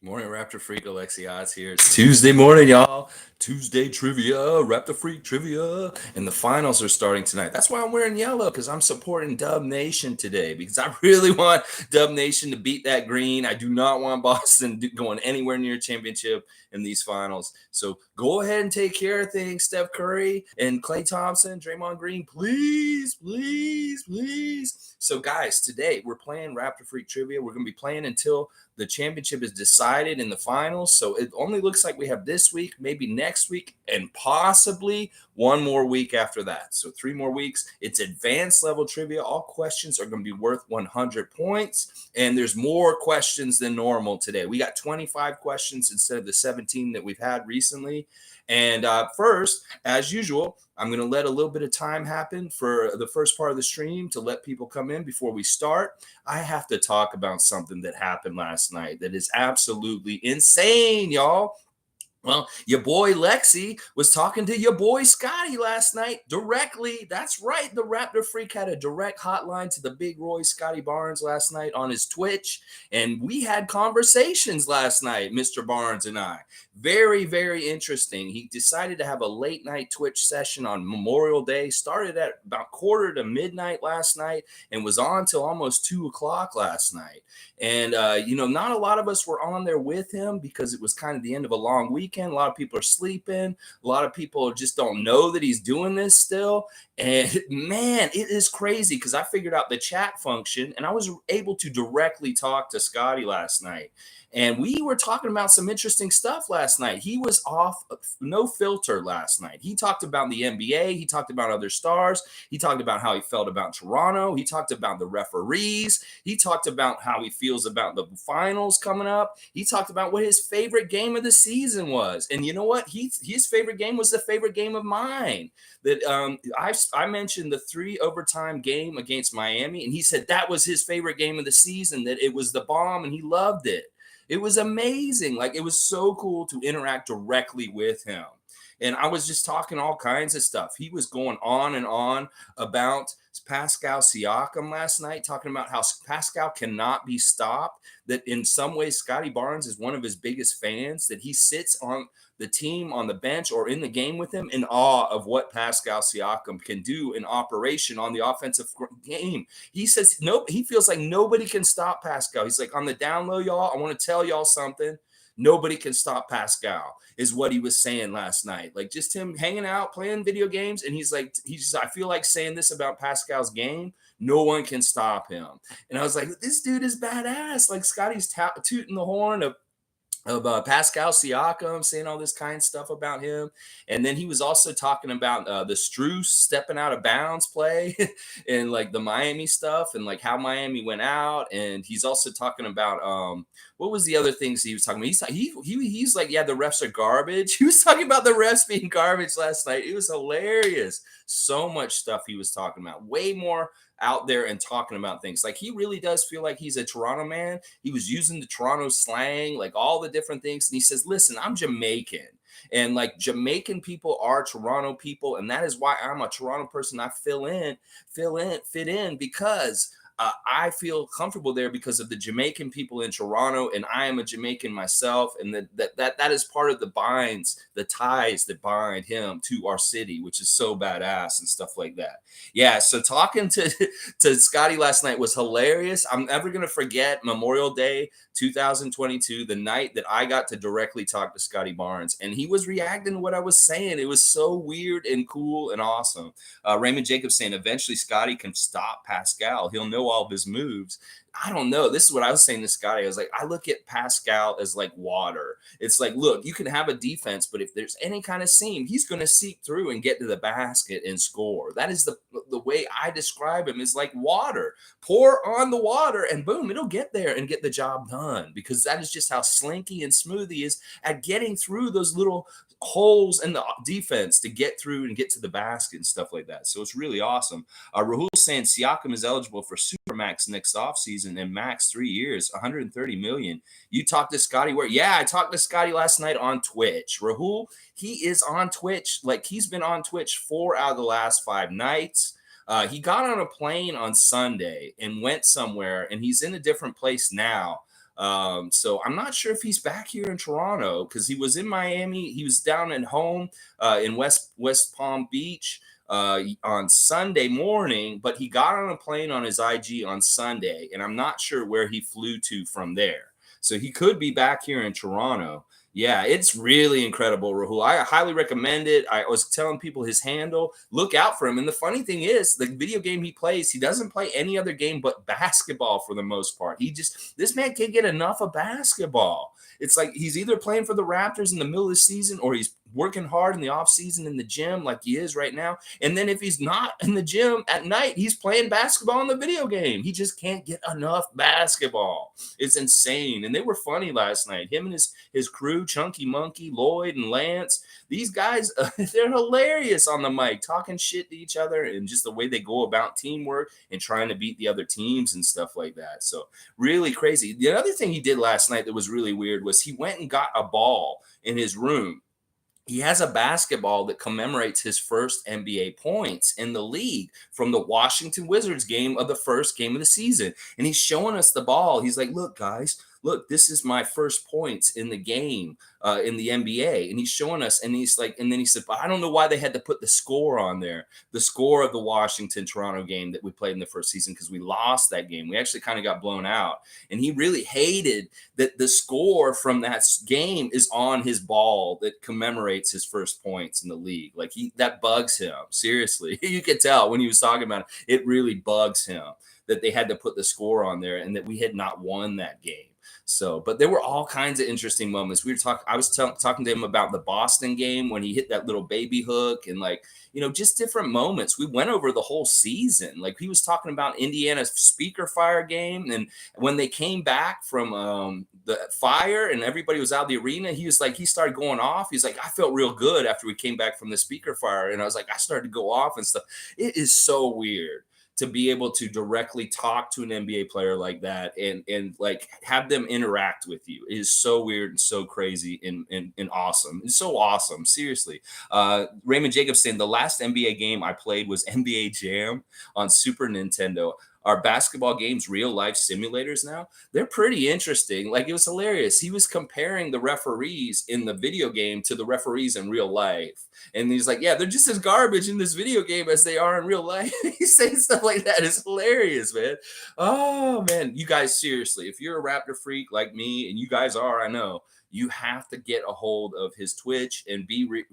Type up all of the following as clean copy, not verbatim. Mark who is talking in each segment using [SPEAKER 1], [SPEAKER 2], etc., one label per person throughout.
[SPEAKER 1] Morning, Raptor Freak. Alexios here. It's Tuesday morning, y'all. Tuesday trivia, Raptor Freak Trivia. And the finals are starting tonight. That's why I'm wearing yellow, because I'm supporting Dub Nation today, because I really want Dub Nation to beat that green. I do not want Boston going anywhere near a championship in these finals. So go ahead and take care of things, Steph Curry and Klay Thompson, Draymond Green. Please, please, please. So, guys, today we're playing Raptor Freak Trivia. We're going to be playing until the championship is decided in the finals. So it only looks like we have this week, maybe next week, and possibly one more week after that. So 3 more weeks. It's advanced level trivia. All questions are going to be worth 100 points. And there's more questions than normal today. We got 25 questions instead of the 17 that we've had recently. And first, as usual, I'm going to let a little bit of time happen for the first part of the stream to let people come in before we start. I have to talk about something that happened last night that is absolutely insane, y'all. Well, your boy Lexi was talking to your boy Scotty last night directly. That's right. The Raptor Freak had a direct hotline to the big Roy Scotty Barnes last night on his Twitch. And we had conversations last night, Mr. Barnes and I. Very, very interesting. He decided to have a late night Twitch session on Memorial Day. Started at about quarter to midnight last night and was on till almost 2 o'clock last night. And, not a lot of us were on there with him because it was kind of the end of a long weekend. A lot of people are sleeping. A lot of people just don't know that he's doing this still. And man, it is crazy because I figured out the chat function and I was able to directly talk to Scotty last night. And we were talking about some interesting stuff last night. He was off, no filter last night. He talked about the NBA. He talked about other stars. He talked about how he felt about Toronto. He talked about the referees. He talked about how he feels about the finals coming up. He talked about what his favorite game of the season was. And you know what? His favorite game was the favorite game of mine. That I mentioned the 3 overtime game against Miami, and he said that was his favorite game of the season, that it was the bomb, and he loved it. It was amazing. Like, it was so cool to interact directly with him. And I was just talking all kinds of stuff. He was going on and on about Pascal Siakam last night, talking about how Pascal cannot be stopped, that in some ways Scotty Barnes is one of his biggest fans, that he sits on the team on the bench or in the game with him in awe of what Pascal Siakam can do in operation on the offensive game. He says, nope, he feels like nobody can stop Pascal. He's like, on the down low, y'all, I want to tell y'all something. Nobody can stop Pascal, is what he was saying last night. Like, just him hanging out, playing video games. And he's like, I feel like saying this about Pascal's game. No one can stop him. And I was like, this dude is badass. Like, Scotty's tooting the horn of Pascal Siakam, saying all this kind of stuff about him. And then he was also talking about the Strus stepping out of bounds play and like the Miami stuff and like how Miami went out. And he's also talking about what was the other things he was talking about? He's like, yeah, the refs are garbage. He was talking about the refs being garbage last night. It was hilarious. So much stuff he was talking about. Way more out there and talking about things. Like, he really does feel like he's a Toronto man. He was using the Toronto slang, like all the different things. And he says, listen, I'm Jamaican. And like, Jamaican people are Toronto people. And that is why I'm a Toronto person. I fit in because I feel comfortable there because of the Jamaican people in Toronto, and I am a Jamaican myself, and that is part of the ties that bind him to our city, which is so badass and stuff like that. Yeah, so talking to Scotty last night was hilarious. I'm never gonna forget Memorial Day 2022, the night that I got to directly talk to Scotty Barnes, and he was reacting to what I was saying. It was so weird and cool and awesome. Raymond Jacob saying eventually Scotty can stop Pascal. He'll know all of his moves. I don't know. This is what I was saying to Scotty. I was like, I look at Pascal as like water. It's like, look, you can have a defense, but if there's any kind of seam, he's going to seep through and get to the basket and score. That is the way I describe him, is like water. Pour on the water and boom, it'll get there and get the job done, because that is just how slinky and smooth he is at getting through those little holes in the defense to get through and get to the basket and stuff like that. So it's really awesome. Rahul saying Siakam is eligible for Supermax next offseason and max 3 years, 130 million. You talked to Scotty where? Yeah, I talked to Scotty last night on Twitch. Rahul, he is on Twitch. Like, he's been on Twitch 4 out of the last 5 nights. He got on a plane on Sunday and went somewhere, and he's in a different place now. So I'm not sure if he's back here in Toronto because he was in Miami. He was down at home in West Palm Beach on Sunday morning, but he got on a plane on his IG on Sunday, and I'm not sure where he flew to from there. So he could be back here in Toronto. Yeah, it's really incredible, Rahul. I highly recommend it. I was telling people his handle, look out for him. And the funny thing is, the video game he plays, he doesn't play any other game but basketball for the most part. This man can't get enough of basketball. It's like he's either playing for the Raptors in the middle of the season or he's working hard in the off season in the gym like he is right now. And then if he's not in the gym at night, he's playing basketball in the video game. He just can't get enough basketball. It's insane. And they were funny last night. Him and his crew, Chunky Monkey, Lloyd, and Lance. These guys, they're hilarious on the mic, talking shit to each other and just the way they go about teamwork and trying to beat the other teams and stuff like that. So really crazy. The other thing he did last night that was really weird was he went and got a ball in his room. He has a basketball that commemorates his first NBA points in the league from the Washington Wizards game of the first game of the season. And he's showing us the ball. He's like, look, guys, look, this is my first points in the game in the NBA. And he's showing us, and he's like, and then he said, but I don't know why they had to put the score on there, the score of the Washington-Toronto game that we played in the first season because we lost that game. We actually kind of got blown out. And he really hated that the score from that game is on his ball that commemorates his first points in the league. Like that bugs him. Seriously. You could tell when he was talking about it, it really bugs him that they had to put the score on there and that we had not won that game. So, but there were all kinds of interesting moments. I was talking to him about the Boston game when he hit that little baby hook and just different moments. We went over the whole season. Like he was talking about Indiana's speaker fire game. And when they came back from the fire and everybody was out of the arena, he started going off. He's like, I felt real good after we came back from the speaker fire. And I was like, I started to go off and stuff. It is so weird to be able to directly talk to an NBA player like that and like have them interact with you. It is so weird and so crazy and awesome. It's so awesome. Seriously. Raymond Jacob saying the last NBA game I played was NBA Jam on Super Nintendo. Our basketball games, real life simulators now, they're pretty interesting. Like it was hilarious. He was comparing the referees in the video game to the referees in real life. And he's like, yeah, they're just as garbage in this video game as they are in real life. He's saying stuff like that. It's hilarious, man. Oh, man. You guys, seriously, if you're a Raptor freak like me, and you guys are, I know, you have to get a hold of his Twitch and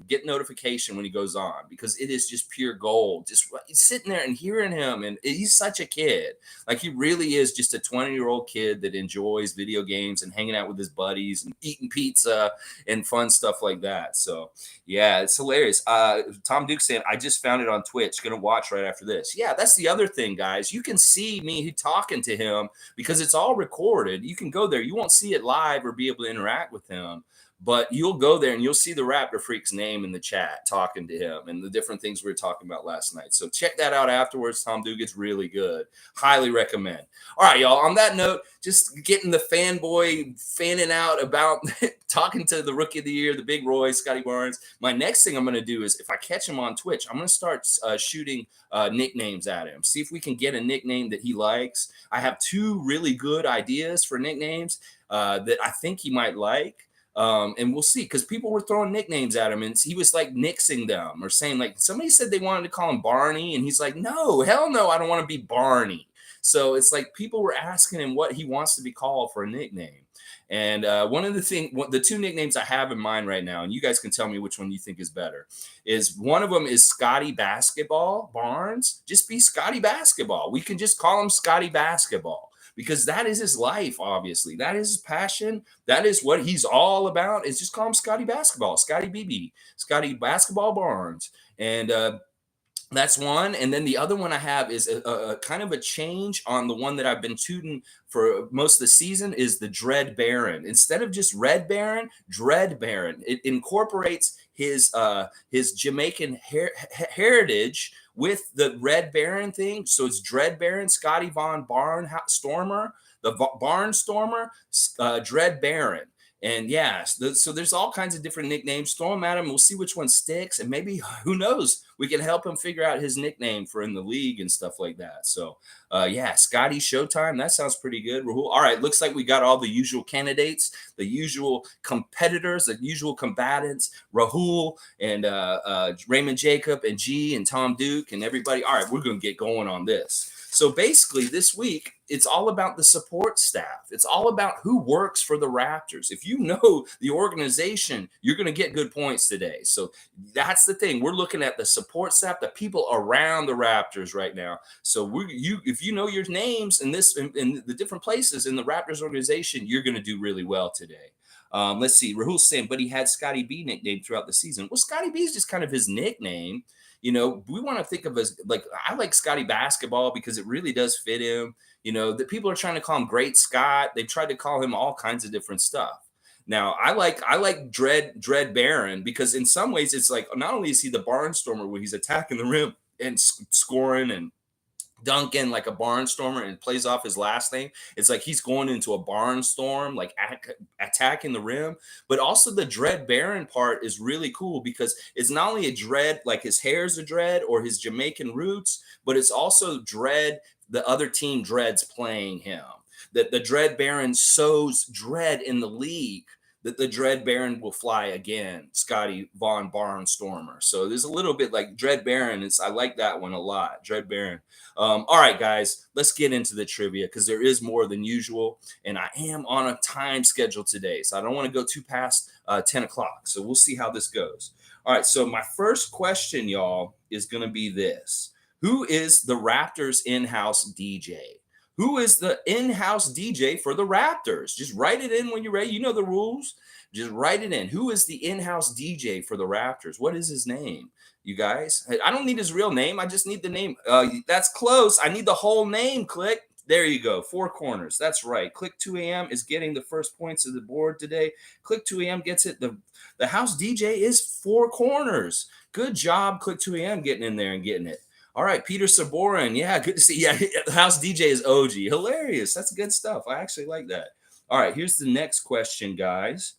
[SPEAKER 1] get notification when he goes on because it is just pure gold. Just sitting there and hearing him, and he's such a kid. Like he really is just a 20-year-old kid that enjoys video games and hanging out with his buddies and eating pizza and fun stuff like that. So yeah, it's hilarious. Tom Duke saying, I just found it on Twitch. Gonna watch right after this. Yeah, that's the other thing, guys. You can see me talking to him because it's all recorded. You can go there. You won't see it live or be able to interact with him, but you'll go there and you'll see the Raptor Freak's name in the chat talking to him and the different things we were talking about last night. So check that out afterwards. Tom Duke, it's really good. Highly recommend. All right, y'all. On that note, just getting the fanboy fanning out about talking to the rookie of the year, the big Roy, Scotty Barnes. My next thing I'm going to do is if I catch him on Twitch, I'm going to start shooting nicknames at him. See if we can get a nickname that he likes. I have two really good ideas for nicknames that I think he might like. And we'll see, because people were throwing nicknames at him and he was like nixing them or saying, like, somebody said they wanted to call him Barney. And he's like, no, hell no, I don't want to be Barney. So it's like people were asking him what he wants to be called for a nickname. And the two nicknames I have in mind right now, and you guys can tell me which one you think is better, is one of them is Scotty Basketball Barnes. Just be Scotty Basketball. We can just call him Scotty Basketball, because that is his life, obviously. That is his passion. That is what he's all about, is just call him Scotty Basketball, Scotty BB, Scotty Basketball Barnes. And that's one. And then the other one I have is a kind of a change on the one that I've been tooting for most of the season, is the Dread Baron. Instead of just Red Baron, Dread Baron. It incorporates his Jamaican heritage with the Red Baron thing. So it's Dread Baron, Scotty Von Barnstormer, the Barnstormer, Dread Baron. And yeah, so there's all kinds of different nicknames. Throw them at him. We'll see which one sticks. And maybe, who knows, we can help him figure out his nickname for in the league and stuff like that. So, yeah, Scotty Showtime. That sounds pretty good. Rahul. All right. Looks like we got all the usual candidates, the usual competitors, the usual combatants, Rahul and Raymond Jacob and G and Tom Duke and everybody. All right. We're going to get going on this. So basically, this week, it's all about the support staff. It's all about who works for the Raptors. If you know the organization, you're going to get good points today. So that's the thing. We're looking at the support staff, the people around the Raptors right now. So if you know your names in the different places in the Raptors organization, you're going to do really well today. Let's see. Rahul's saying, but he had Scotty B nicknamed throughout the season. Well, Scotty B is just kind of his nickname. We want to think of as I like Scotty Basketball because it really does fit him. That people are trying to call him Great Scott. They've tried to call him all kinds of different stuff. Now, I like Dread Baron because in some ways it's like not only is he the barnstormer where he's attacking the rim and scoring and dunking like a barnstormer and plays off his last name. It's like he's going into a barnstorm, like attacking the rim. But also the Dread Baron part is really cool because it's not only a dread, like his hair's a dread or his Jamaican roots, but it's also dread the other team dreads playing him. That the Dread Baron sows dread in the league, that the Dread Baron will fly again, Scotty Von Barnstormer. So there's a little bit like Dread Baron. I like that one a lot, Dread Baron. All right, guys, let's get into the trivia because there is more than usual. And I am on a time schedule today, so I don't want to go too past 10 o'clock. So we'll see how this goes. All right, so my first question, y'all, is going to be this. Who is the Raptors in-house DJ? Who is the in-house DJ for the Raptors? Just write it in when you're ready. You know the rules. Just write it in. Who is the in-house DJ for the Raptors? What is his name, you guys? I don't need his real name. I just need the name. That's close. I need the whole name. Click. There you go. Four corners. That's right. Click 2 a.m. is getting the first points of the board today. Click 2 a.m. gets it. The house DJ is Four Corners. Good job, Click 2 a.m. getting in there and getting it. All right, Peter Saborin. Yeah, good to see. Yeah, the house DJ is OG. Hilarious. That's good stuff. I actually like that. All right, here's the next question, guys.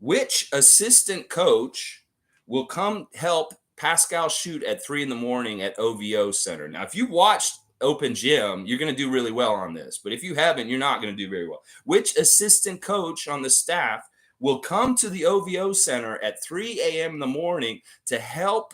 [SPEAKER 1] Which assistant coach will come help Pascal shoot at 3 a.m. at OVO Center? Now, if you watched Open Gym, you're going to do really well on this. But if you haven't, you're not going to do very well. Which assistant coach on the staff will come to the OVO Center at 3 a.m. in the morning to help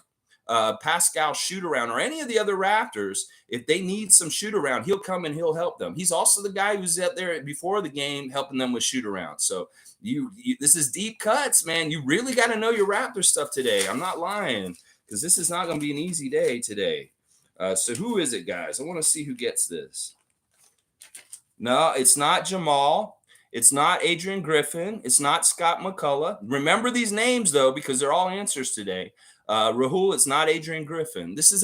[SPEAKER 1] Pascal shoot around or any of the other Raptors? If they need some shoot around, he'll come and he'll help them. He's also the guy who's out there before the game helping them with shoot around. So this is deep cuts, man. You really got to know your Raptor stuff today. I'm not lying because this is not going to be an easy day today. So who is it, guys? I want to see who gets this. No, it's not Jamal. It's not Adrian Griffin. It's not Scott McCullough. Remember these names, though, because they're all answers today. Rahul, it's not Adrian Griffin. This is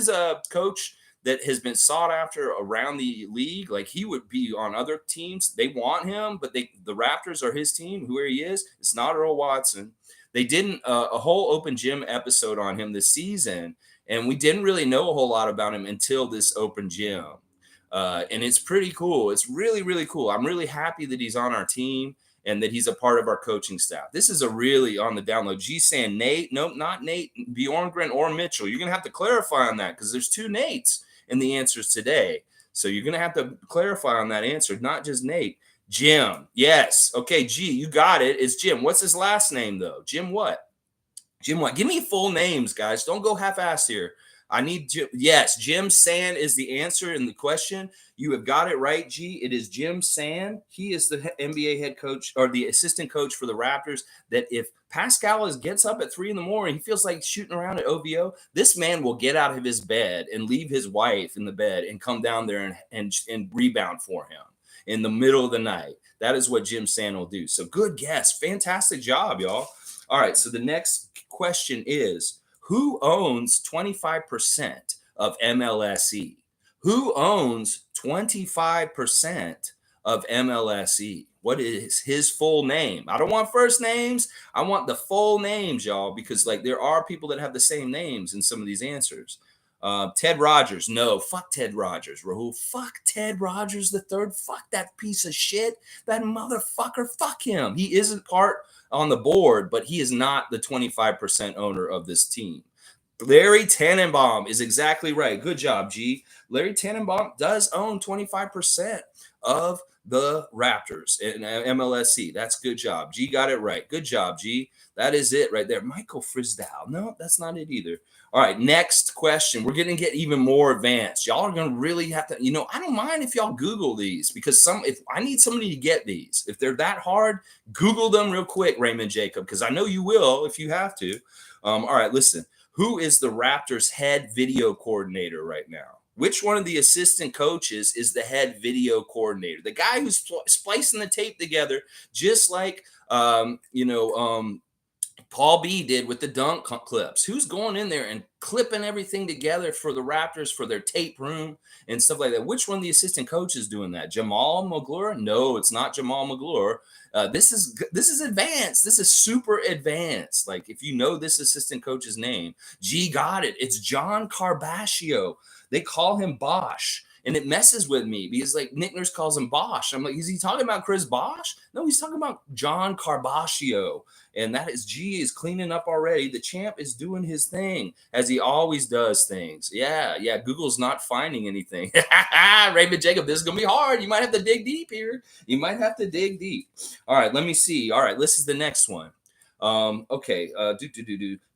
[SPEAKER 1] a coach that has been sought after around the league. Like he would be on other teams. They want him, but the Raptors are his team. Who he is? It's not Earl Watson. They did a whole Open Gym episode on him this season, and we didn't really know a whole lot about him until this Open Gym. And it's pretty cool. It's really, really cool. I'm really happy that he's on our team and that he's a part of our coaching staff. This is a really on the download. G saying Nate. Nope, not Nate, Bjorngren or Mitchell. You're going to have to clarify on that because there's two Nates in the answers today. So you're going to have to clarify on that answer, not just Nate. Jim. Yes. Okay, G, you got it. It's Jim. What's his last name, though? Jim what? Jim what? Give me full names, guys. Don't go half-assed here. I need Jim. Yes, Jim Sand is the answer in the question. You have got it right, G. It is Jim Sand. He is the NBA head coach or the assistant coach for the Raptors. That if Pascal gets up at 3 a.m, he feels like shooting around at OVO, this man will get out of his bed and leave his wife in the bed and come down there and rebound for him in the middle of the night. That is what Jim Sand will do. So good guess. Fantastic job, y'all. All right, so the next question is, who owns 25% of MLSE? Who owns 25% of MLSE? What is his full name? I don't want first names. I want the full names, y'all, because like there are people that have the same names in some of these answers. Ted Rogers. No, fuck Ted Rogers. Rahul, fuck Ted Rogers the third. Fuck that piece of shit. That motherfucker. Fuck him. He isn't part on the board, but he is not the 25% owner of this team. Larry Tannenbaum is exactly right. Good job, G. Larry Tannenbaum does own 25% of the Raptors in MLSC. That's good job. G got it right. Good job, G. That is it right there. Michael Frisdale. No, that's not it either. All right, next question. We're going to get even more advanced. Y'all are going to really have to, I don't mind if y'all Google these because if I need somebody to get these. If they're that hard, Google them real quick, Raymond Jacob, because I know you will if you have to. All right, listen. Who is the Raptors head video coordinator right now? Which one of the assistant coaches is the head video coordinator? The guy who's splicing the tape together, just like Paul B did with the dunk clips. Who's going in there and clipping everything together for the Raptors for their tape room and stuff like that? Which one of the assistant coaches doing that? Jamal McGlure? No, it's not Jamal McGlure. This is advanced. This is super advanced. Like if you know this assistant coach's name, G got it. It's John Carbascio. They call him Bosch. And it messes with me because like Nick Nurse calls him Bosch. I'm like, is he talking about Chris Bosch? No, he's talking about John Carbascio. And that is G is cleaning up already. The champ is doing his thing as he always does things. Yeah. Google's not finding anything. Raymond Jacob, this is going to be hard. You might have to dig deep here. All right, let me see. All right, this is the next one. Okay.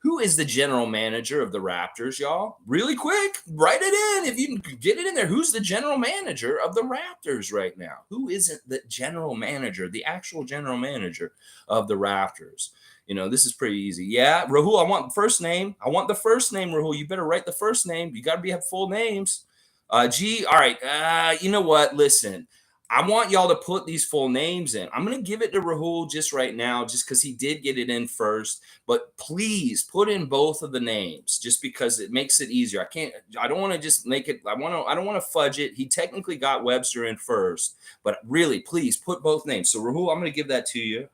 [SPEAKER 1] Who is the general manager of the Raptors, y'all? Really quick, write it in. If you can get it in there, who's the general manager of the Raptors right now? Who isn't the general manager, the actual general manager of the Raptors? This is pretty easy. Yeah, Rahul, I want the first name. Rahul. You better write the first name. You got to have full names. G, all right. You know what? Listen. I want y'all to put these full names in. I'm going to give it to Rahul just right now, just because he did get it in first. But please put in both of the names, just because it makes it easier. I don't want to just make it. I don't want to fudge it. He technically got Webster in first, but really, please put both names. So Rahul, I'm going to give that to you.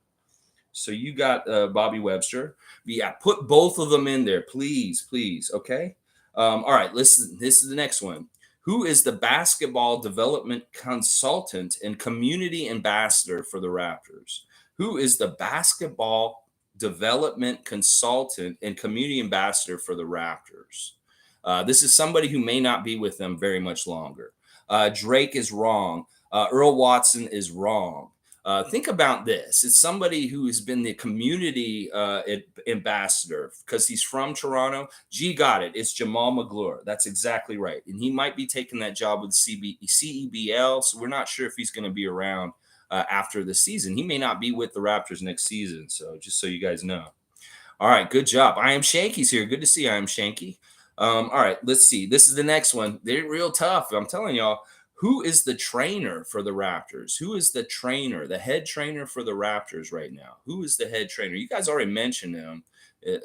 [SPEAKER 1] So you got Bobby Webster. Yeah, put both of them in there, please. Okay. All right. Listen, this is the next one. Who is the basketball development consultant and community ambassador for the Raptors? Who is the basketball development consultant and community ambassador for the Raptors? This is somebody who may not be with them very much longer. Drake is wrong. Earl Watson is wrong. Think about this. It's somebody who has been the community ambassador because he's from Toronto. G got it. It's Jamal McGlure. That's exactly right. And he might be taking that job with CEBL. So we're not sure if he's going to be around after the season. He may not be with the Raptors next season. So just so you guys know. All right. Good job. Am Shankie's here. Good to see Am Shankie. All right. Let's see. This is the next one. They're real tough. I'm telling y'all. Who is the trainer for the Raptors? Who is the trainer, the head trainer for the Raptors right now? Who is the head trainer? You guys already mentioned him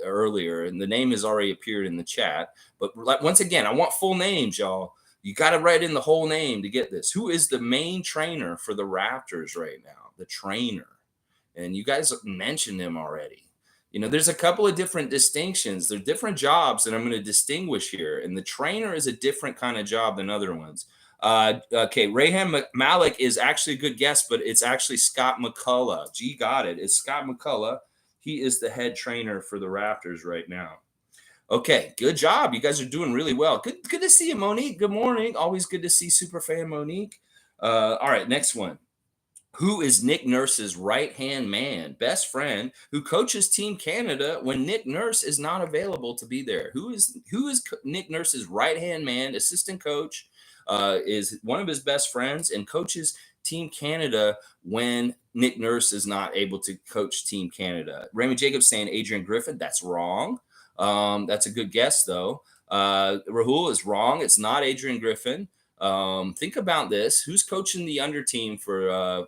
[SPEAKER 1] earlier, and the name has already appeared in the chat. But once again, I want full names, y'all. You got to write in the whole name to get this. Who is the main trainer for the Raptors right now? The trainer. And you guys mentioned him already. There's a couple of different distinctions. There are different jobs that I'm going to distinguish here. And the trainer is a different kind of job than other ones. Okay, Rayhan Malik is actually a good guess, but it's actually Scott McCullough. G got it. It's Scott McCullough. He is the head trainer for the Raptors right now. Okay, good job. You guys are doing really well. Good to see you, Monique. Good morning. Always good to see Superfan Monique. All right, next one. Who is Nick Nurse's right-hand man, best friend, who coaches Team Canada when Nick Nurse is not available to be there? Who is Nick Nurse's right-hand man, assistant coach? Is one of his best friends and coaches Team Canada when Nick Nurse is not able to coach Team Canada. Raymond Jacob saying Adrian Griffin. That's wrong. That's a good guess, though. Rahul is wrong. It's not Adrian Griffin. Think about this. Who's coaching the under team for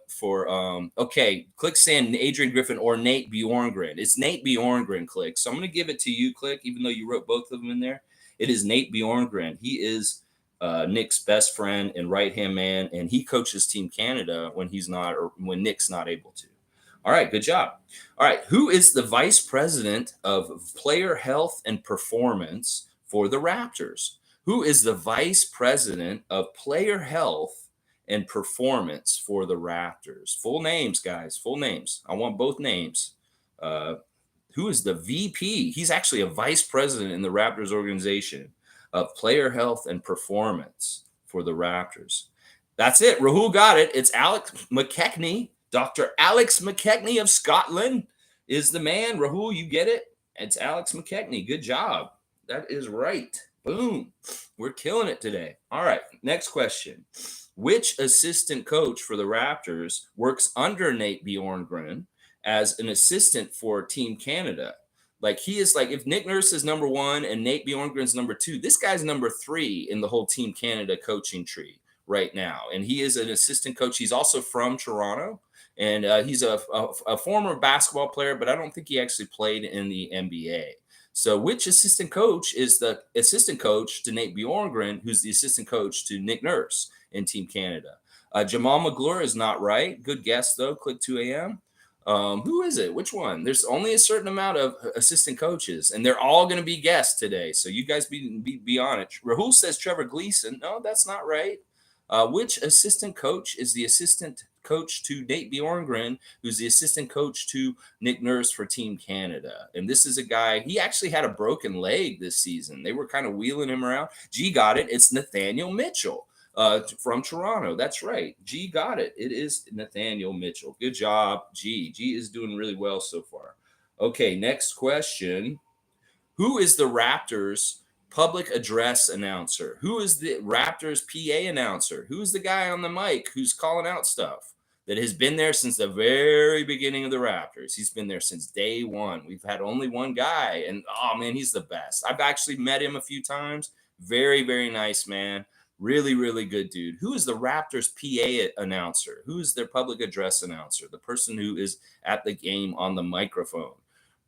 [SPEAKER 1] okay, Click saying Adrian Griffin or Nate Bjorngren. It's Nate Bjorngren, Click. So I'm going to give it to you, Click, even though you wrote both of them in there. It is Nate Bjorngren. He is Nick's best friend and right-hand man, and he coaches Team Canada when he's not, or when Nick's not able to. All right, good job. All right, who is the vice president of player health and performance for the Raptors? Who is the vice president of player health and performance for the Raptors? Full names, guys. Full names. I want both names. Who is the VP? He's actually a vice president in the Raptors organization of player health and performance for the Raptors. That's it. Rahul got it. It's Alex McKechnie. Dr. Alex McKechnie of Scotland is the man. Rahul, you get it? It's Alex McKechnie. Good job. That is right. Boom. We're killing it today. All right. Next question. Which assistant coach for the Raptors works under Nate Bjorkgren as an assistant for Team Canada? Like, he is like, if Nick Nurse is number 1 and Nate Bjorkgren's number 2, this guy's number 3 in the whole Team Canada coaching tree right now. And he is an assistant coach. He's also from Toronto, and he's a former basketball player, but I don't think he actually played in the NBA. So which assistant coach is the assistant coach to Nate Bjorkgren, who's the assistant coach to Nick Nurse in Team Canada? Jamal McGlure is not right. Good guess, though. Click 2 a.m. Who is it? Which one? There's only a certain amount of assistant coaches, and they're all going to be guessed today. So you guys be on it. Rahul says Trevor Gleason. No, that's not right. Which assistant coach is the assistant coach to Nate Bjorkgren, who's the assistant coach to Nick Nurse for Team Canada? And this is a guy, he actually had a broken leg this season. They were kind of wheeling him around. G got it. It's Nathaniel Mitchell from Toronto. That's right. G got it. It is Nathaniel Mitchell. Good job, G. G is doing really well so far. Okay, next question. Who is the Raptors public address announcer? Who is the Raptors PA announcer? Who's the guy on the mic who's calling out stuff that has been there since the very beginning of the Raptors? He's been there since day one. We've had only one guy, and oh man, he's the best. I've actually met him a few times. Very, very nice man. Really, really good dude. Who is the Raptors PA announcer? Who is their public address announcer? The person who is at the game on the microphone.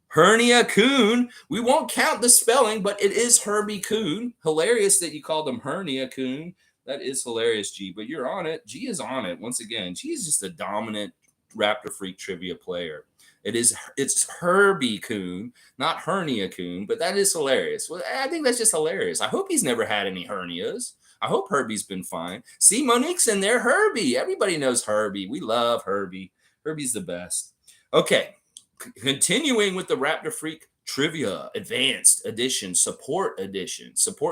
[SPEAKER 1] Hernia Coon. We won't count the spelling, but it is Herbie Coon. Hilarious that you called him Hernia Coon. That is hilarious, G. But you're on it. G is on it. Once again, G is just a dominant Raptor Freak Trivia player. It's Herbie Coon, not Hernia Coon, but that is hilarious. Well, I think that's just hilarious. I hope he's never had any hernias. I hope Herbie's been fine. See, Monique's in there. Herbie. Everybody knows Herbie. We love Herbie. Herbie's the best. Okay. Continuing with the Raptor Freak Trivia Advanced Edition, Support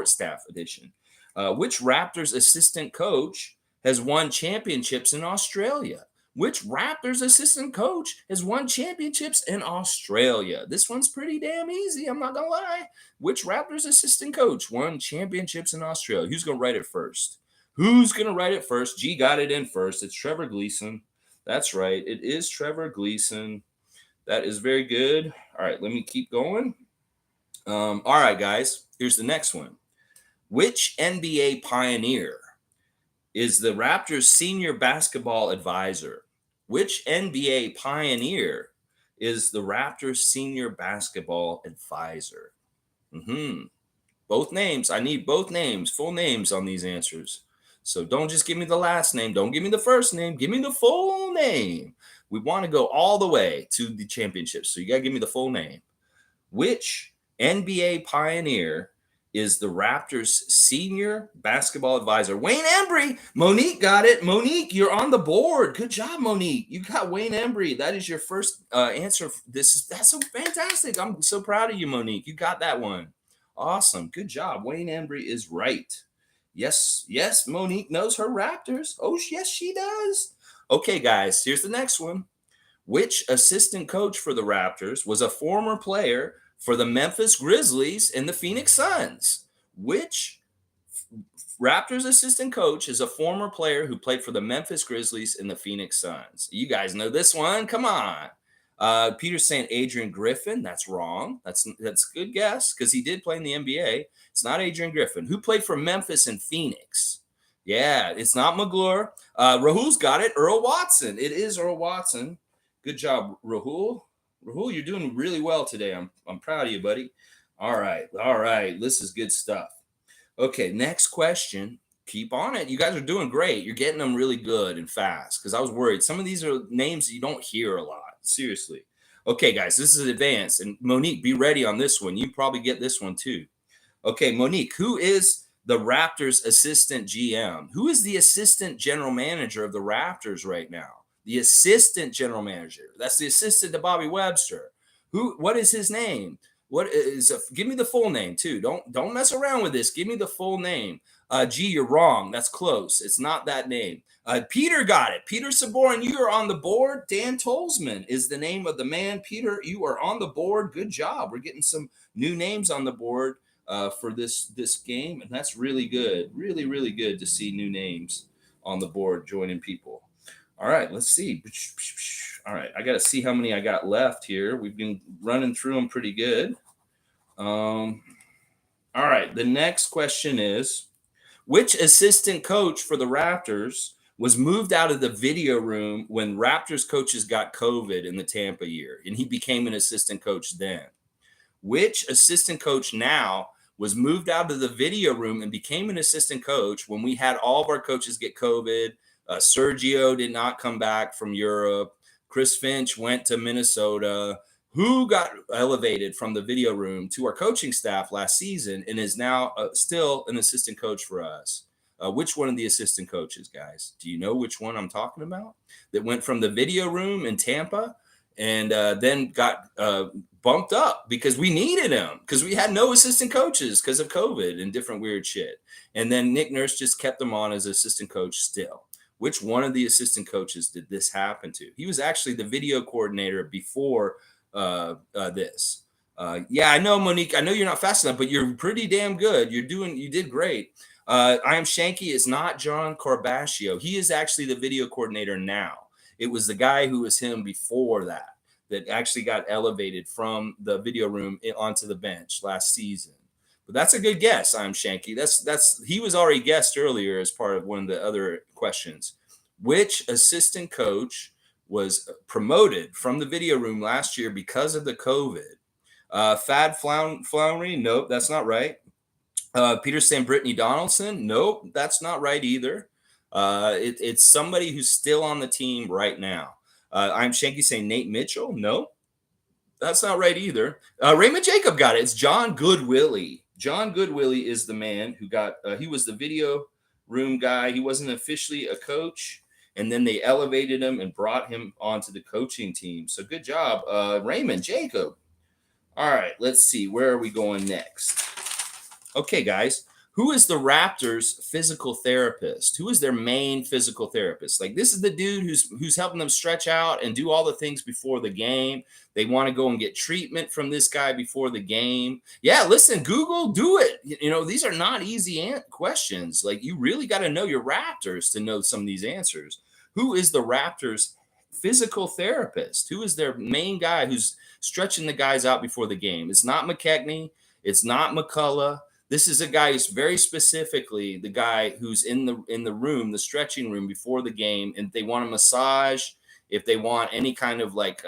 [SPEAKER 1] Staff Edition. Which Raptors assistant coach has won championships in Australia? Which Raptors assistant coach has won championships in Australia? This one's pretty damn easy, I'm not going to lie. Which Raptors assistant coach won championships in Australia? Who's going to write it first? G got it in first. It's Trevor Gleason. That's right. It is Trevor Gleason. That is very good. All right, let me keep going. All right, guys, here's the next one. Which NBA pioneer is the Raptors senior basketball advisor? Which NBA pioneer is the Raptors senior basketball advisor? Both names. I need both names, full names on these answers. So don't just give me the last name. Don't give me the first name. Give me the full name. We want to go all the way to the championship. So you got to give me the full name. Which NBA pioneer is the Raptors senior basketball advisor? Wayne Embry. Monique got it. Monique, you're on the board. Good job, Monique. You got Wayne Embry. That is your first answer. That's so fantastic. I'm so proud of you, Monique. You got that one. Awesome. Good job. Wayne Embry is right. Yes, Monique knows her Raptors. Oh, yes, she does. Okay, guys, here's the next one. Which assistant coach for the Raptors was a former player for the Memphis Grizzlies and the Phoenix Suns? Which Raptors assistant coach is a former player who played for the Memphis Grizzlies and the Phoenix Suns? You guys know this one. Come on. Peter's saying Adrian Griffin. That's wrong. That's a good guess because he did play in the NBA. It's not Adrian Griffin. Who played for Memphis and Phoenix? Yeah, it's not McGlure. Rahul's got it. Earl Watson. It is Earl Watson. Good job, Rahul. Rahul, you're doing really well today. I'm proud of you, buddy. All right. This is good stuff. Okay, next question. Keep on it. You guys are doing great. You're getting them really good and fast because I was worried. Some of these are names you don't hear a lot. Seriously. Okay, guys, this is advanced. And Monique, be ready on this one. You probably get this one too. Okay, Monique, who is the Raptors assistant GM. Who is the assistant general manager of the Raptors right now? The assistant general manager. That's the assistant to Bobby Webster. What is his name? Give me the full name too. Don't mess around with this. Give me the full name. G, you're wrong. That's close. It's not that name. Peter got it. Peter Saborin, you are on the board. Dan Tolzman is the name of the man. Peter, you are on the board. Good job. We're getting some new names on the board for this game, and that's really good. Really, really good to see new names on the board joining people. All right, let's see. All right, I got to see how many I got left here. We've been running through them pretty good. All right, the next question is, which assistant coach for the Raptors was moved out of the video room when Raptors coaches got COVID in the Tampa year, and he became an assistant coach then? Which assistant coach now was moved out of the video room and became an assistant coach when we had all of our coaches get COVID? Sergio did not come back from Europe. Chris Finch went to Minnesota. Who got elevated from the video room to our coaching staff last season and is now still an assistant coach for us? Which one of the assistant coaches, guys? Do you know which one I'm talking about? That went from the video room in Tampa and then got bumped up because we needed him, because we had no assistant coaches because of COVID and different weird shit. And then Nick Nurse just kept him on as assistant coach still. Which one of the assistant coaches did this happen to? He was actually the video coordinator before this. Yeah, I know, Monique. I know you're not fast enough, but you're pretty damn good. You did great. Am Shankie is not John Corbaccio. He is actually the video coordinator now. It was the guy who was him before that actually got elevated from the video room onto the bench last season. But that's a good guess, Am Shankie. He was already guessed earlier as part of one of the other questions. Which assistant coach was promoted from the video room last year because of the COVID? Fad Flowery? Nope, that's not right. Peter Sam Brittany Donaldson? Nope, that's not right either. It's somebody who's still on the team right now. I'm Shankie saying Nate Mitchell? Nope, that's not right either. Raymond Jacob got it. It's John Goodwillie. John Goodwillie is the man who got, he was the video room guy. He wasn't officially a coach. And then they elevated him and brought him onto the coaching team. So good job, Raymond Jacob. All right, let's see. Where are we going next? Okay, guys. Who is the Raptors' physical therapist? Who is their main physical therapist? Like, this is the dude who's helping them stretch out and do all the things before the game. They want to go and get treatment from this guy before the game. Yeah, listen, Google, do it. You know, these are not easy questions. Like, you really got to know your Raptors to know some of these answers. Who is the Raptors' physical therapist? Who is their main guy who's stretching the guys out before the game? It's not McKechnie. It's not McCullough. This is a guy who's very specifically the guy who's in the room, the stretching room before the game, and they want a massage, if they want any kind of like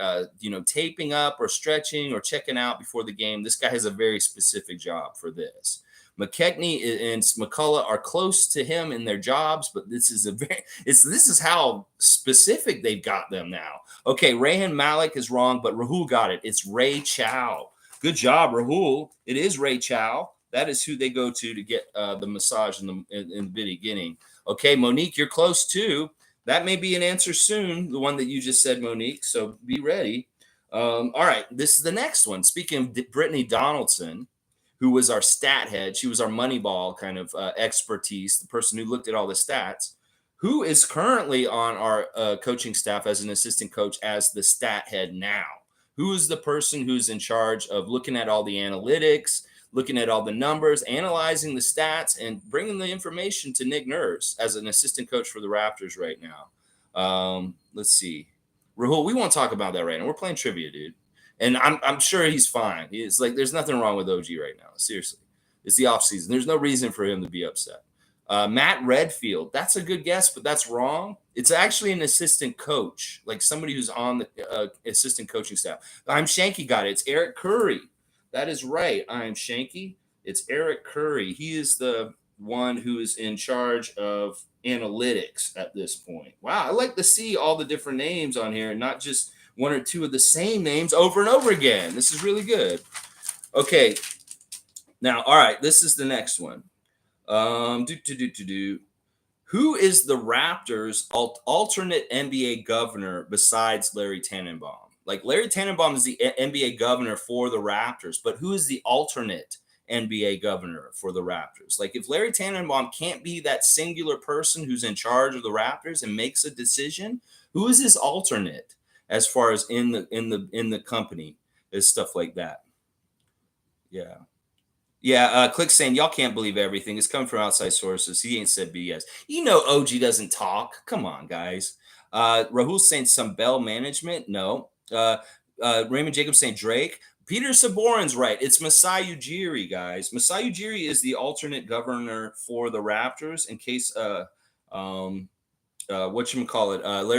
[SPEAKER 1] taping up or stretching or checking out before the game. This guy has a very specific job for this. McKechnie and McCullough are close to him in their jobs, but this is how specific they've got them now. Okay, Rayhan Malik is wrong, but Rahul got it. It's Ray Chow. Good job, Rahul. It is Ray Chow. That is who they go to get the massage in the beginning. Okay, Monique, you're close too. That may be an answer soon, the one that you just said, Monique, so be ready. All right, this is the next one. Speaking of Brittany Donaldson, who was our stat head, she was our Moneyball kind of expertise, the person who looked at all the stats, who is currently on our coaching staff as an assistant coach as the stat head now? Who is the person who's in charge of looking at all the analytics, looking at all the numbers, analyzing the stats, and bringing the information to Nick Nurse as an assistant coach for the Raptors right now? Let's see. Rahul, we won't talk about that right now. We're playing trivia, dude. And I'm sure he's fine. He's like, there's nothing wrong with OG right now. Seriously. It's the offseason. There's no reason for him to be upset. Matt Redfield, that's a good guess, but that's wrong. It's actually an assistant coach, like somebody who's on the assistant coaching staff. I'm Shankie got it. It's Eric Curry. That is right. I'm Shankie. It's Eric Curry. He is the one who is in charge of analytics at this point. Wow, I like to see all the different names on here and not just one or two of the same names over and over again. This is really good. Okay. Now, all right, this is the next one. Who is the Raptors' alternate NBA governor besides Larry Tannenbaum? Like Larry Tannenbaum is the NBA governor for the Raptors, but who is the alternate NBA governor for the Raptors? Like if Larry Tannenbaum can't be that singular person who's in charge of the Raptors and makes a decision, who is his alternate as far as in the company is stuff like that? Yeah. Yeah, Click saying y'all can't believe everything. It's coming from outside sources. He ain't said BS. OG doesn't talk. Come on, guys. Rahul saying some Bell management. No. Raymond Jacob saying Drake. Peter Saborin's right. It's Masai Ujiri, guys. Masai Ujiri is the alternate governor for the Raptors in case Larry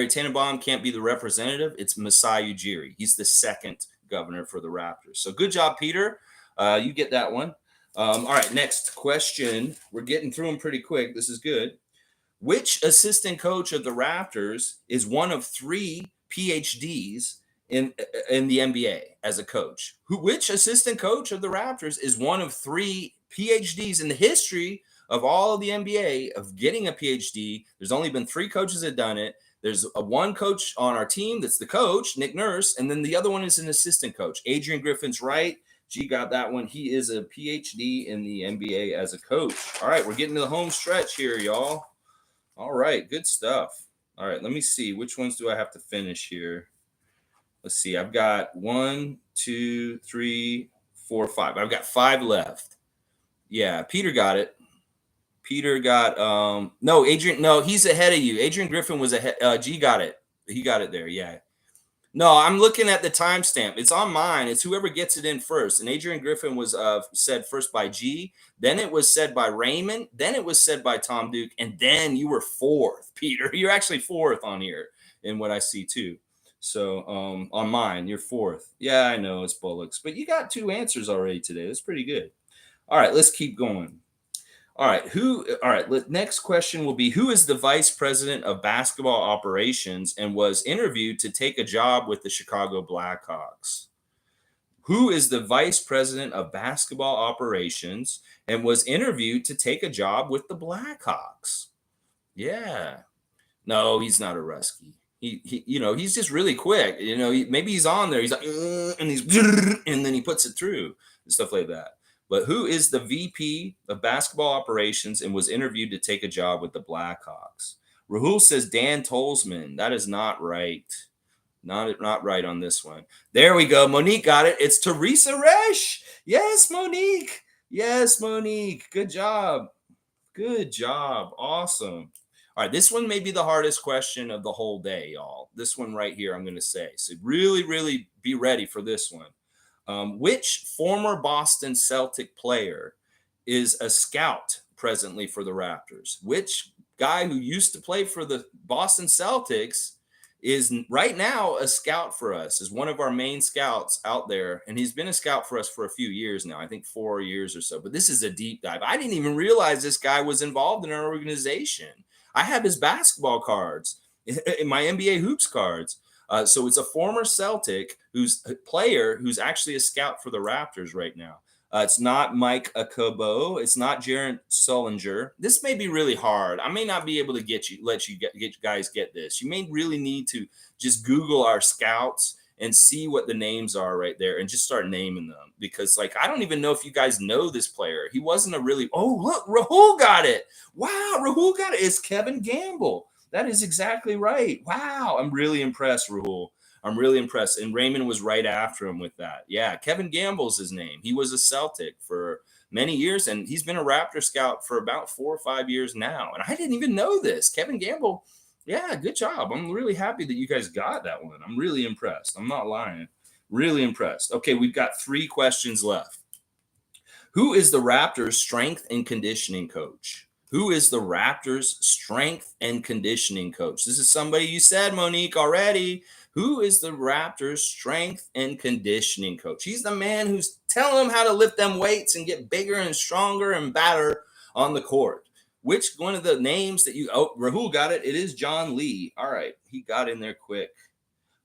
[SPEAKER 1] Tannenbaum can't be the representative. It's Masai Ujiri. He's the second governor for the Raptors. So good job, Peter. You get that one. All right, next question. We're getting through them pretty quick. This is good. Which assistant coach of the Raptors is one of 3 PhDs in the NBA as a coach? Which assistant coach of the Raptors is one of 3 PhDs in the history of all of the NBA of getting a PhD? There's only been 3 coaches that have done it. There's one coach on our team that's the coach, Nick Nurse, and then the other one is an assistant coach. Adrian Griffin's right. G got that one. He is a PhD in the NBA as a coach. All right, we're getting to the home stretch here, y'all. All right, good stuff. All right, let me see. Which ones do I have to finish here? Let's see. I've got 1, 2, 3, 4, 5. I've got 5 left. Yeah, Peter got it. Peter got no, Adrian. No, he's ahead of you. Adrian Griffin was ahead. G got it. He got it there. Yeah. No, I'm looking at the timestamp. It's on mine. It's whoever gets it in first. And Adrian Griffin was said first by G. Then it was said by Raymond. Then it was said by Tom Duke. And then you were 4th, Peter. You're actually 4th on here in what I see too. So on mine, you're 4th. Yeah, I know it's bullocks. But you got 2 answers already today. That's pretty good. All right, let's keep going. All right. Next question will be who is the vice president of basketball operations and was interviewed to take a job with the Chicago Blackhawks? Who is the vice president of basketball operations and was interviewed to take a job with the Blackhawks? Yeah. No, he's not a Rusky. He's just really quick. Maybe he's on there. He's like, and then he puts it through and stuff like that. But who is the VP of basketball operations and was interviewed to take a job with the Blackhawks? Rahul says Dan Tolzman. That is not right. Not right on this one. There we go. Monique got it. It's Teresa Resch. Yes, Monique. Yes, Monique. Good job. Good job. Awesome. All right, this one may be the hardest question of the whole day, y'all. This one right here, I'm going to say. So really, really be ready for this one. Which former Boston Celtic player is a scout presently for the Raptors? Which guy who used to play for the Boston Celtics is right now a scout for us, is one of our main scouts out there. And he's been a scout for us for a few years now, I think 4 years or so. But this is a deep dive. I didn't even realize this guy was involved in our organization. I have his basketball cards, in my NBA hoops cards. So it's a former Celtic who's a player who's actually a scout for the Raptors right now. It's not Mike Akobo. It's not Jaron Sullinger. This may be really hard. I may not be able to let you guys get this. You may really need to just Google our scouts and see what the names are right there and just start naming them, because I don't even know if you guys know this player. He wasn't look, Rahul got it. Wow, Rahul got it. It's Kevin Gamble. That is exactly right. Wow. I'm really impressed, Rahul. I'm really impressed. And Raymond was right after him with that. Yeah, Kevin Gamble's his name. He was a Celtic for many years, and he's been a Raptor scout for about 4 or 5 years now. And I didn't even know this. Kevin Gamble, yeah, good job. I'm really happy that you guys got that one. I'm really impressed. I'm not lying. Really impressed. Okay, we've got 3 questions left. Who is the Raptors' strength and conditioning coach? Who is the Raptors' strength and conditioning coach? This is somebody you said, Monique, already. Who is the Raptors' strength and conditioning coach? He's the man who's telling them how to lift them weights and get bigger and stronger and better on the court. Which one of the names that Rahul got it? It is John Lee. All right. He got in there quick.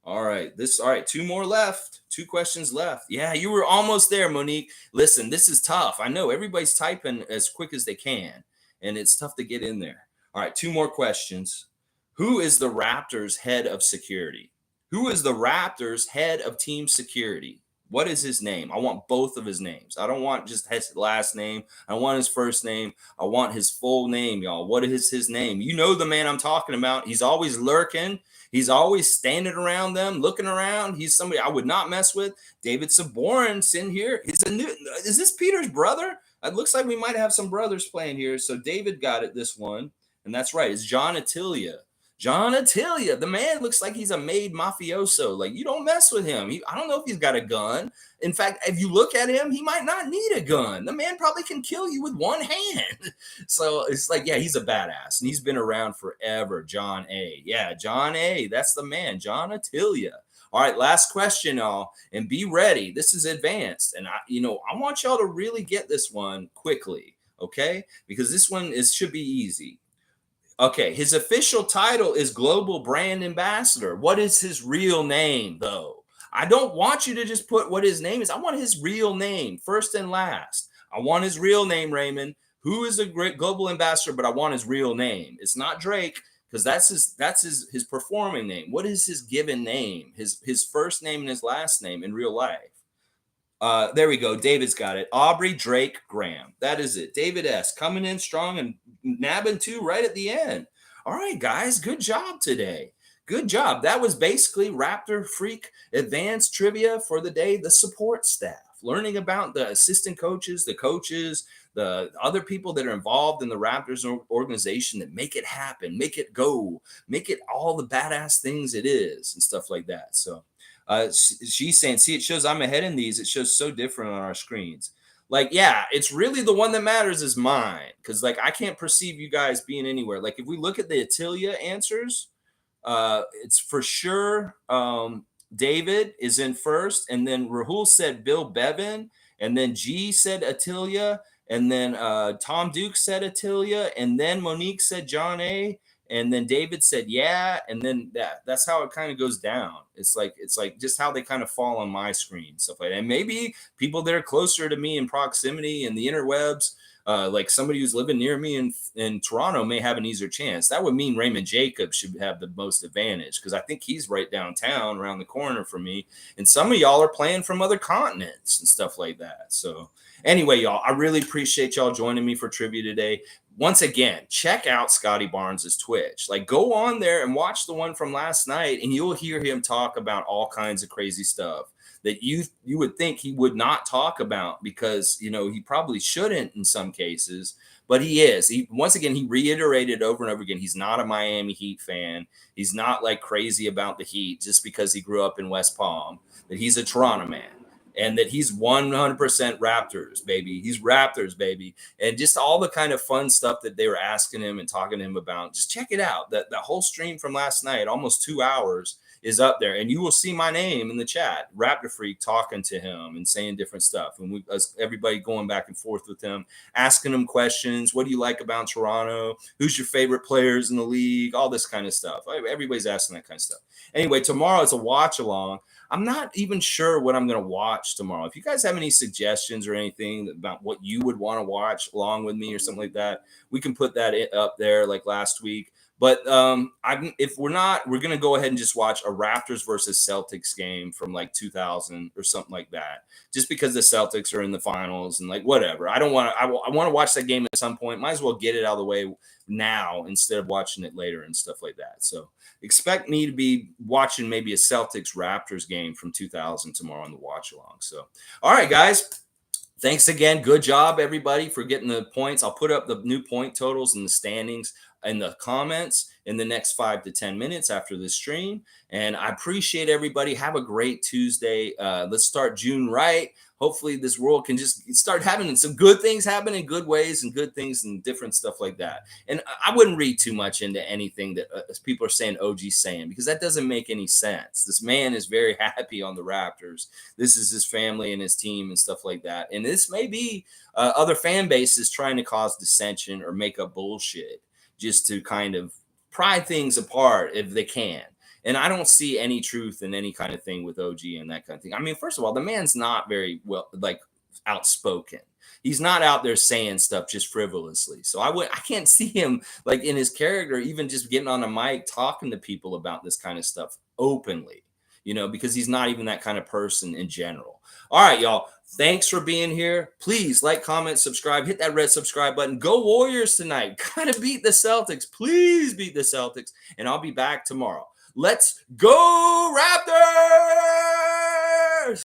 [SPEAKER 1] All right. 2 more left. 2 questions left. Yeah, you were almost there, Monique. Listen, this is tough. I know everybody's typing as quick as they can. and it's tough to get in there. All right, 2 more questions. Who is the Raptors head of security? Who is the Raptors head of team security? What is his name? I want both of his names. I don't want just his last name. I want his first name. I want his full name, y'all. What is his name? You know the man I'm talking about. He's always lurking. He's always standing around them, looking around. He's somebody I would not mess with. David Saborin's in here. Is this Peter's brother? It looks like we might have some brothers playing here. So David got it this one. And that's right. It's John Attilia. John Attilia, the man looks like he's a made mafioso. Like, you don't mess with him. I don't know if he's got a gun. In fact, if you look at him, he might not need a gun. The man probably can kill you with one hand. So it's like, yeah, he's a badass. And he's been around forever. John A. Yeah, John A. That's the man, John Attilia. All right, last question, y'all. And be ready. This is advanced. And I want y'all to really get this one quickly, okay? Because this one should be easy. Okay, his official title is Global Brand Ambassador. What is his real name, though? I don't want you to just put what his name is. I want his real name, first and last. I want his real name, Raymond. Who is a great global ambassador? But I want his real name. It's not Drake, because that's his performing name. What is his given name? His first name and his last name in real life. There we go. David's got it. Aubrey Drake Graham. That is it. David S. coming in strong and nabbing 2 right at the end. All right, guys. Good job today. Good job. That was basically Raptor Freak Advanced Trivia for the day. The support staff. Learning about the assistant coaches, the coaches, the other people that are involved in the Raptors organization that make it happen, make it go, make it all the badass things it is and stuff like that. So she's saying, see, it shows I'm ahead in these. It shows so different on our screens. Like, yeah, it's really the one that matters is mine. Because, like, I can't perceive you guys being anywhere. Like, if we look at the Attilia answers, it's for sure David is in first. And then Rahul said Bill Bevan. And then G said Attilia. And then Tom Duke said Attilia. And then Monique said John A. And then David said, yeah. And then that's how it kind of goes down. It's like just how they kind of fall on my screen, stuff like that. And maybe people that are closer to me in proximity in the interwebs, like somebody who's living near me in Toronto may have an easier chance. That would mean Raymond Jacob should have the most advantage, because I think he's right downtown around the corner from me. And some of y'all are playing from other continents and stuff like that. So anyway, y'all, I really appreciate y'all joining me for trivia today. Once again, check out Scotty Barnes's Twitch. Like, go on there and watch the one from last night, and you'll hear him talk about all kinds of crazy stuff that you would think he would not talk about, because, he probably shouldn't in some cases, but he is. Once again, he reiterated over and over again, he's not a Miami Heat fan. He's not like crazy about the Heat just because he grew up in West Palm, that he's a Toronto man. And that he's 100% Raptors, baby. He's Raptors, baby. And just all the kind of fun stuff that they were asking him and talking to him about. Just check it out. That whole stream from last night, almost 2 hours, is up there. And you will see my name in the chat, Raptor Freak, talking to him and saying different stuff. And everybody going back and forth with him, asking him questions. What do you like about Toronto? Who's your favorite players in the league? All this kind of stuff. Everybody's asking that kind of stuff. Anyway, tomorrow it's a watch along. I'm not even sure what I'm going to watch tomorrow. If you guys have any suggestions or anything about what you would want to watch along with me or something like that, we can put that up there like last week. But if we're not, we're going to go ahead and just watch a Raptors versus Celtics game from like 2000 or something like that, just because the Celtics are in the finals and like whatever. I want to watch that game at some point. Might as well get it out of the way now instead of watching it later and stuff like that. So expect me to be watching maybe a Celtics Raptors game from 2000 tomorrow on the watch along. So, all right, guys. Thanks again. Good job, everybody, for getting the points. I'll put up the new point totals and the standings in the comments in the next 5 to 10 minutes after this stream. And I appreciate everybody. Have a great Tuesday. Let's start June right. Hopefully this world can just start having some good things happen in good ways and good things and different stuff like that. And I wouldn't read too much into anything that people are saying OG's saying, because that doesn't make any sense. This man is very happy on the Raptors. This is his family and his team and stuff like that. And this may be other fan bases trying to cause dissension or make up bullshit just to kind of pry things apart if they can. And I don't see any truth in any kind of thing with OG and that kind of thing. I mean, first of all, the man's not very well, like outspoken. He's not out there saying stuff just frivolously. So I can't see him like in his character, even just getting on a mic talking to people about this kind of stuff openly, because he's not even that kind of person in general. All right, y'all. Thanks for being here. Please like, comment, subscribe, hit that red subscribe button. Go Warriors tonight. Gotta beat the Celtics. Please beat the Celtics. And I'll be back tomorrow. Let's go Raptors!